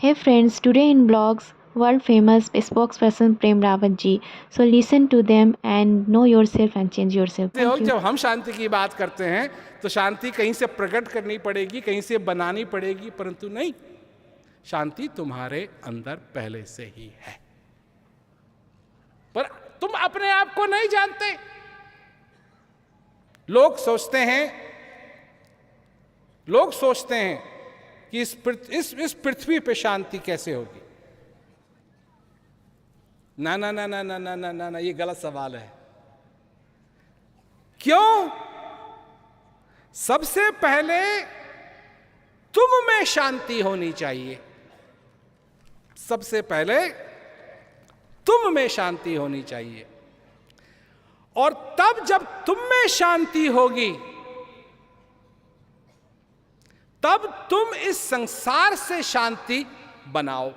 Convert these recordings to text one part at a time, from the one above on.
Hey friends, today in blogs, world famous spokesperson Prem Rawat ji. So listen to them and know yourself and change yourself. Thank you. जब हम शांति की बात करते हैं तो शांति कहीं से प्रकट करनी पड़ेगी, कहीं से बनानी पड़ेगी, परंतु नहीं, शांति तुम्हारे अंदर पहले से ही है, पर तुम अपने आप को नहीं जानते। लोग सोचते हैं कि इस पृथ्वी पे शांति कैसे होगी। ना ना ना ना ना ना ना ना ना, ये गलत सवाल है। क्यों? सबसे पहले तुम में शांति होनी चाहिए। सबसे पहले तुम में शांति होनी चाहिए, और तब जब तुम में शांति होगी तब तुम इस संसार से शांति बनाओ,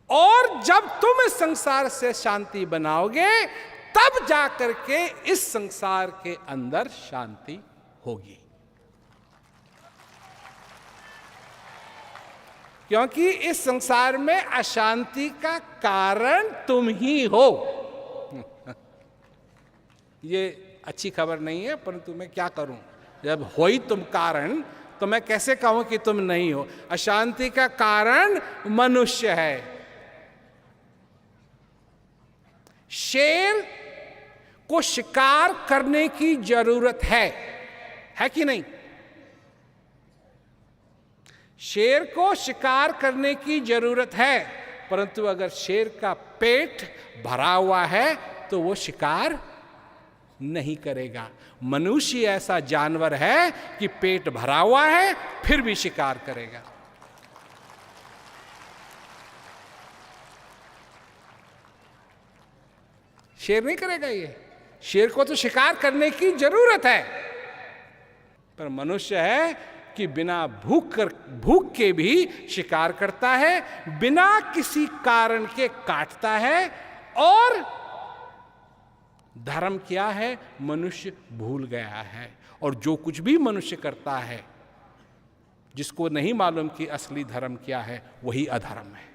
और जब तुम इस संसार से शांति बनाओगे तब जाकर के इस संसार के अंदर शांति होगी। क्योंकि इस संसार में अशांति का कारण तुम ही हो। ये अच्छी खबर नहीं है, परंतु मैं क्या करूं, जब हो ही तुम कारण तो मैं कैसे कहूं कि तुम नहीं हो। अशांति का कारण मनुष्य है। शेर को शिकार करने की जरूरत है कि नहीं? शेर को शिकार करने की जरूरत है, परंतु अगर शेर का पेट भरा हुआ है तो वो शिकार नहीं करेगा। मनुष्य ऐसा जानवर है कि पेट भरा हुआ है फिर भी शिकार करेगा। शेर नहीं करेगा। ये शेर को तो शिकार करने की जरूरत है, पर मनुष्य है कि बिना भूख के भी शिकार करता है, बिना किसी कारण के काटता है। और धर्म क्या है, मनुष्य भूल गया है। और जो कुछ भी मनुष्य करता है, जिसको नहीं मालूम कि असली धर्म क्या है, वही अधर्म है।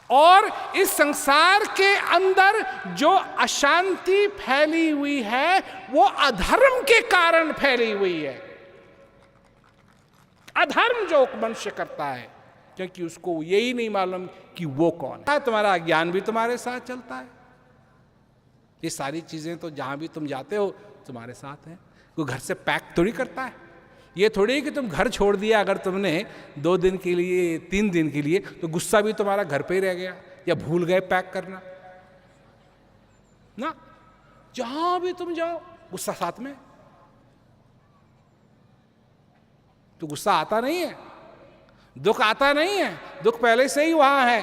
और इस संसार के अंदर जो अशांति फैली हुई है वो अधर्म के कारण फैली हुई है। अधर्म जो मनुष्य करता है, क्योंकि उसको यही नहीं मालूम कि वो कौन है। तुम्हारा ज्ञान भी तुम्हारे साथ चलता है। ये सारी चीजें तो जहां भी तुम जाते हो तुम्हारे साथ है। कोई घर से पैक थोड़ी करता है। ये थोड़ी कि तुम घर छोड़ दिया अगर तुमने 2 दिन के लिए, 3 दिन के लिए, तो गुस्सा भी तुम्हारा घर पे ही रह गया, या भूल गए पैक करना ना। जहां भी तुम जाओ गुस्सा साथ में। तो गुस्सा आता नहीं है, दुख आता नहीं है, दुख पहले से ही वहां है।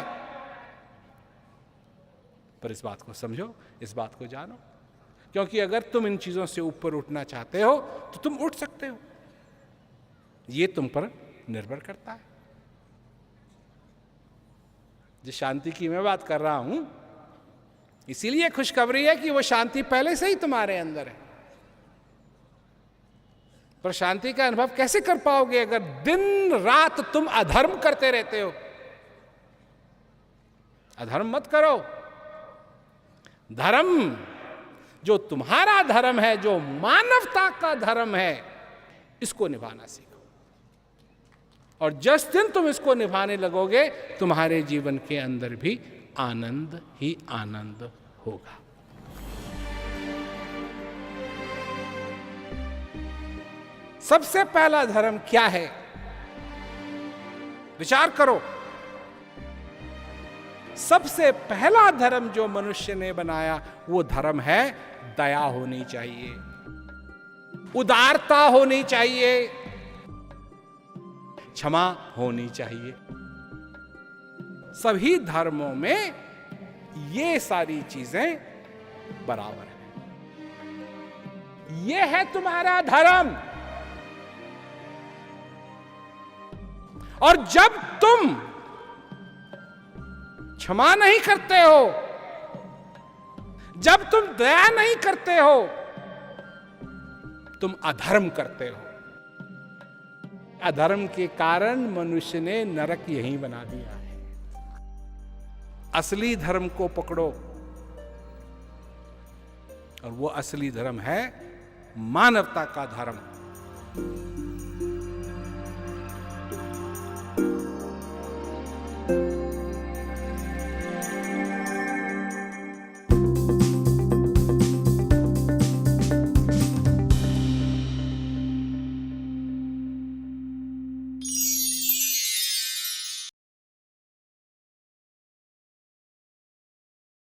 पर इस बात को समझो, इस बात को जानो, क्योंकि अगर तुम इन चीजों से ऊपर उठना चाहते हो तो तुम उठ सकते हो। ये तुम पर निर्भर करता है। जिस शांति की मैं बात कर रहा हूं, इसीलिए खुशखबरी है कि वो शांति पहले से ही तुम्हारे अंदर है। पर शांति का अनुभव कैसे कर पाओगे अगर दिन रात तुम अधर्म करते रहते हो? अधर्म मत करो। धर्म, जो तुम्हारा धर्म है, जो मानवता का धर्म है, इसको निभाना सीखो। और जिस दिन तुम इसको निभाने लगोगे तुम्हारे जीवन के अंदर भी आनंद ही आनंद होगा। सबसे पहला धर्म क्या है? विचार करो। सबसे पहला धर्म जो मनुष्य ने बनाया वो धर्म है दया होनी चाहिए, उदारता होनी चाहिए, क्षमा होनी चाहिए। सभी धर्मों में ये सारी चीजें बराबर है। ये है तुम्हारा धर्म। और जब तुम क्षमा नहीं करते हो, जब तुम दया नहीं करते हो, तुम अधर्म करते हो। अधर्म के कारण मनुष्य ने नरक यहीं बना दिया है। असली धर्म को पकड़ो, और वो असली धर्म है मानवता का धर्म।